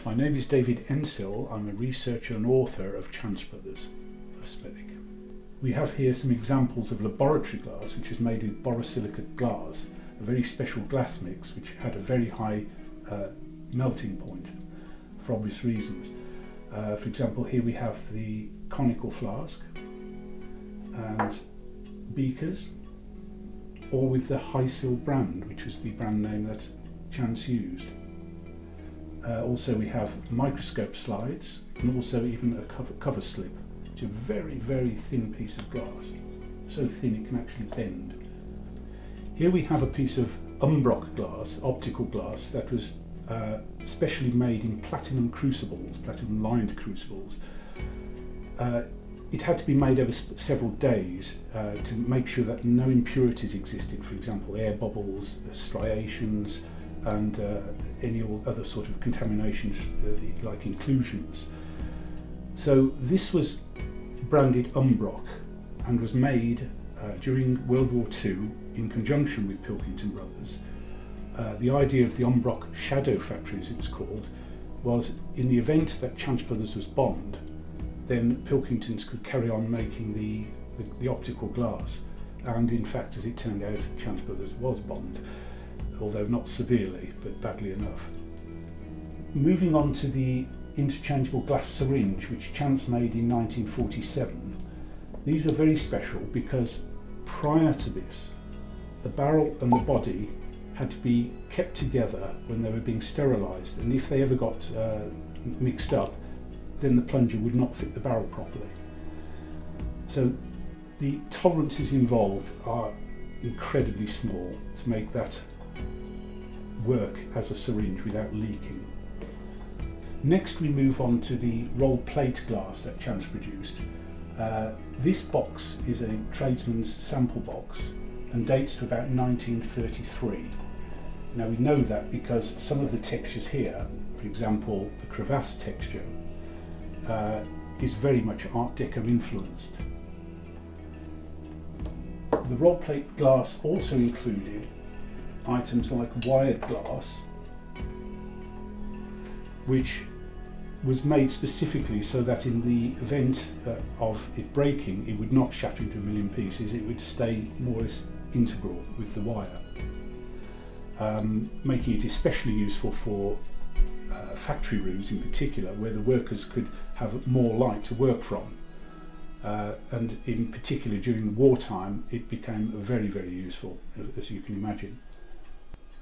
My name is David Encill. I'm a researcher and author of Chance Brothers of Smethwick. We have here some examples of laboratory glass which is made with borosilicate glass, a very special glass mix which had a very high melting point for obvious reasons. For example, here we have the conical flask and beakers, all with the Hysil brand, which was the brand name that Chance used. Also we have microscope slides and also even a cover slip, which is a very, very thin piece of glass, so thin it can actually bend. Here we have a piece of umbrock glass, optical glass, that was specially made in platinum crucibles, platinum lined crucibles. It had to be made over several days to make sure that no impurities existed, for example air bubbles, striations and any other sort of contaminations like inclusions. So this was branded Umbrock and was made during World War II in conjunction with Pilkington Brothers. The idea of the Umbrock Shadow Factory, as it was called, was in the event that Chance Brothers was bombed, then Pilkingtons could carry on making the optical glass. And in fact, as it turned out, Chance Brothers was bombed, although not severely, but badly enough. Moving on to the interchangeable glass syringe, which Chance made in 1947. These were very special because prior to this, the barrel and the body had to be kept together when they were being sterilised, and if they ever got mixed up, then the plunger would not fit the barrel properly. So the tolerances involved are incredibly small to make that work as a syringe without leaking. Next we move on to the rolled plate glass that Chance produced. This box is a tradesman's sample box and dates to about 1933. Now we know that because some of the textures here, for example the crevasse texture, is very much Art Deco influenced. The roll plate glass also included items like wired glass, which was made specifically so that in the event of it breaking, it would not shatter into a million pieces, it would stay more or less integral with the wire, making it especially useful for factory rooms in particular, where the workers could have more light to work from. And in particular during the wartime, it became very, very useful, as you can imagine.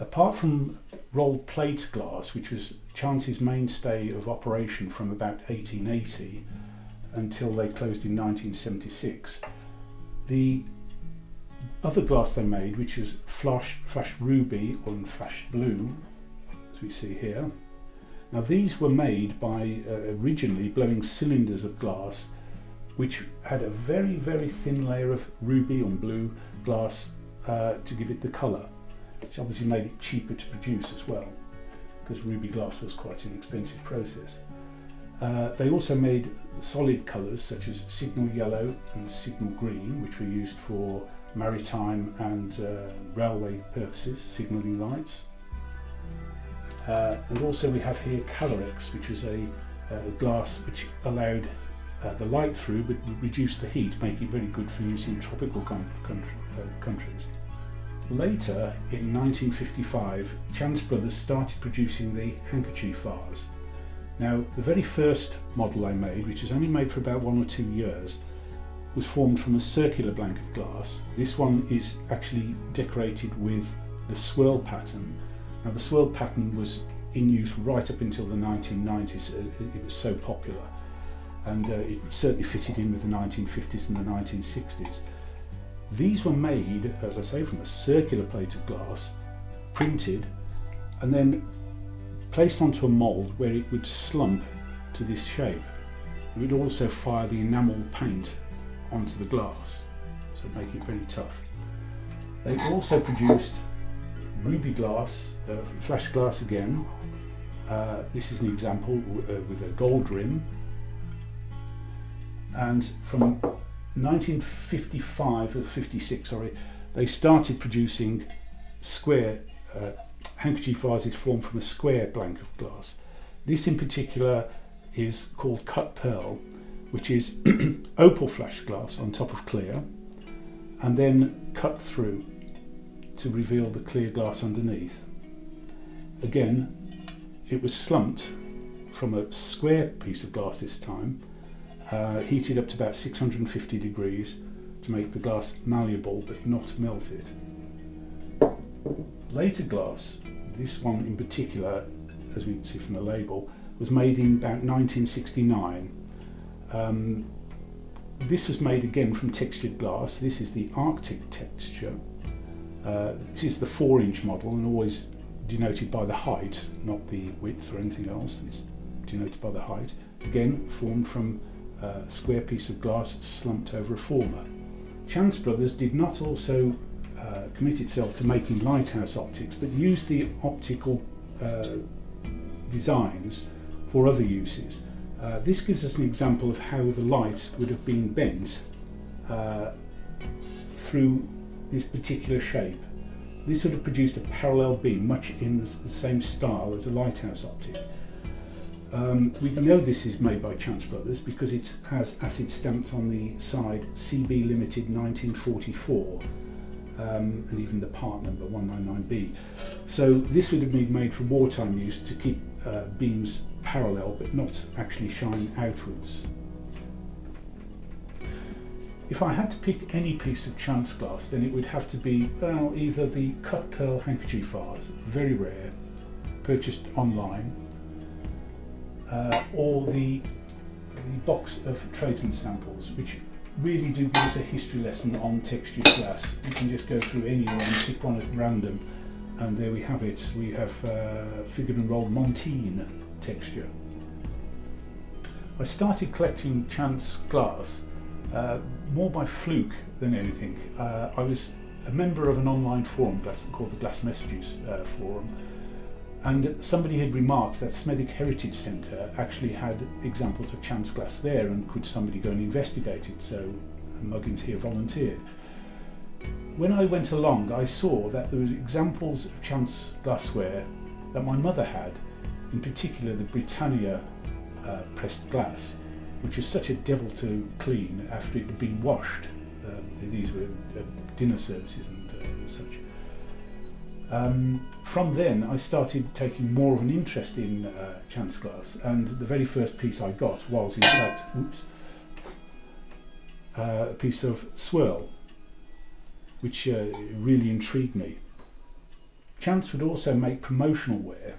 Apart from rolled plate glass, which was Chance's mainstay of operation from about 1880 until they closed in 1976, the other glass they made, which was flashed ruby or flashed blue, as we see here. Now these were made by originally blowing cylinders of glass which had a very, very thin layer of ruby or blue glass to give it the colour, which obviously made it cheaper to produce as well, because ruby glass was quite an expensive process. They also made solid colours such as signal yellow and signal green, which were used for maritime and railway purposes, signalling lights. And also we have here Calorex, which was a glass which allowed the light through but reduced the heat, making it very good for use in tropical countries. Later, in 1955, Chance Brothers started producing the handkerchief vase. Now, the very first model I made, which was only made for about 1 or 2 years, was formed from a circular blank of glass. This one is actually decorated with the swirl pattern. Now, the swirl pattern was in use right up until the 1990s. It was so popular, and it certainly fitted in with the 1950s and the 1960s. These were made, as I say, from a circular plate of glass, printed, and then placed onto a mould where it would slump to this shape. It would also fire the enamel paint onto the glass, so making it very tough. They also produced ruby glass, flash glass again. This is an example with a gold rim. And from 1955 or 56, they started producing square handkerchief vases formed from a square blank of glass. This in particular is called cut pearl, which is opal flash glass on top of clear, and then cut through to reveal the clear glass underneath. Again, it was slumped from a square piece of glass this time, heated up to about 650 degrees to make the glass malleable but not melted. Later glass, this one in particular, as we can see from the label, was made in about 1969. This was made again from textured glass. This is the Arctic texture. This is the 4-inch model and always denoted by the height, not the width or anything else. It's denoted by the height. Again, formed from a square piece of glass slumped over a former. Chance Brothers did not also commit itself to making lighthouse optics, but used the optical designs for other uses. This gives us an example of how the light would have been bent through this particular shape. This would have produced a parallel beam, much in the same style as a lighthouse optic. We know this is made by Chance Brothers because it has acid stamped on the side CB Limited 1944, and even the part number 199B. So this would have been made for wartime use to keep beams parallel but not actually shine outwards. If I had to pick any piece of Chance glass, then it would have to be, well, either the cut pearl handkerchief vase, very rare, purchased online, or the box of tradesman samples, which really do give us a history lesson on textured glass. You can just go through anywhere and pick one at random, and there we have it. We have figured and rolled Montine texture. I started collecting Chance glass more by fluke than anything. I was a member of an online forum called the Glass Messages forum, and somebody had remarked that Smethwick Heritage Centre actually had examples of Chance glass there, and could somebody go and investigate it, so Muggins here volunteered. When I went along, I saw that there were examples of Chance glassware that my mother had, in particular the Britannia pressed glass, which was such a devil to clean after it had been washed. These were dinner services and such. From then I started taking more of an interest in Chance glass, and the very first piece I got was in fact a piece of swirl, which really intrigued me. Chance would also make promotional wear,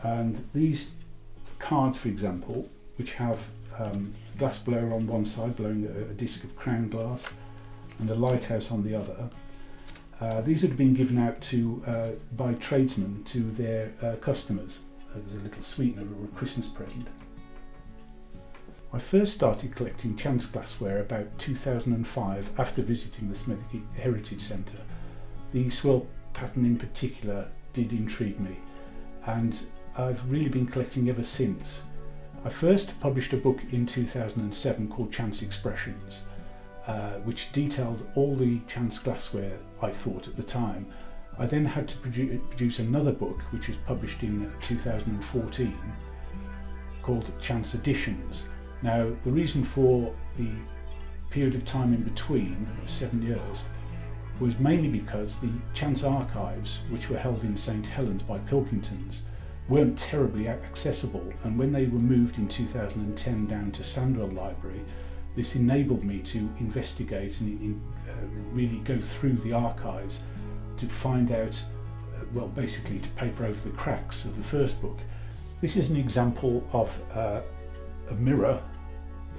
and these cards, for example, which have glass blower on one side blowing a disc of crown glass and a lighthouse on the other. These had been given out to by tradesmen to their customers as a little sweetener or a Christmas present. I first started collecting Chance glassware about 2005 after visiting the Smethwick Heritage Centre. The swirl pattern in particular did intrigue me, and I've really been collecting ever since. I first published a book in 2007 called Chance Expressions, which detailed all the Chance glassware I thought at the time. I then had to produce another book, which was published in 2014, called Chance Editions. Now, the reason for the period of time in between, of 7 years, was mainly because the Chance archives, which were held in St Helens by Pilkingtons, weren't terribly accessible, and when they were moved in 2010 down to Sandwell Library, this enabled me to investigate and really go through the archives to find out, well, basically to paper over the cracks of the first book. This is an example of a mirror,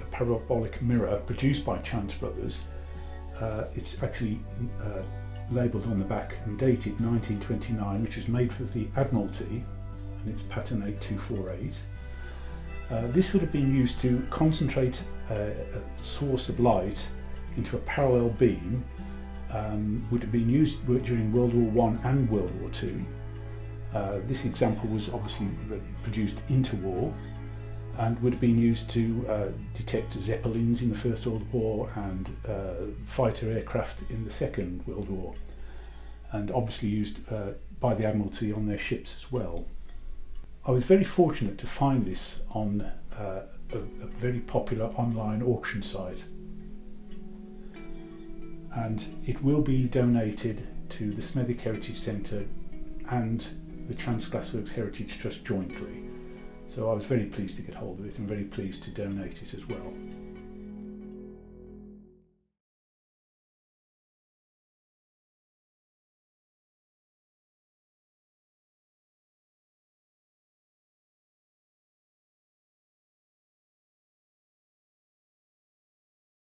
a parabolic mirror produced by Chance Brothers. It's actually labelled on the back and dated 1929, which was made for the Admiralty, and it's pattern 8248. This would have been used to concentrate a source of light into a parallel beam. Would have been used during World War I and World War II. This example was obviously produced interwar, and would have been used to detect Zeppelins in the First World War and fighter aircraft in the Second World War, and obviously used by the Admiralty on their ships as well. I was very fortunate to find this on a very popular online auction site, and it will be donated to the Smethwick Heritage Centre and the Glassworks Heritage Trust jointly. So I was very pleased to get hold of it and very pleased to donate it as well.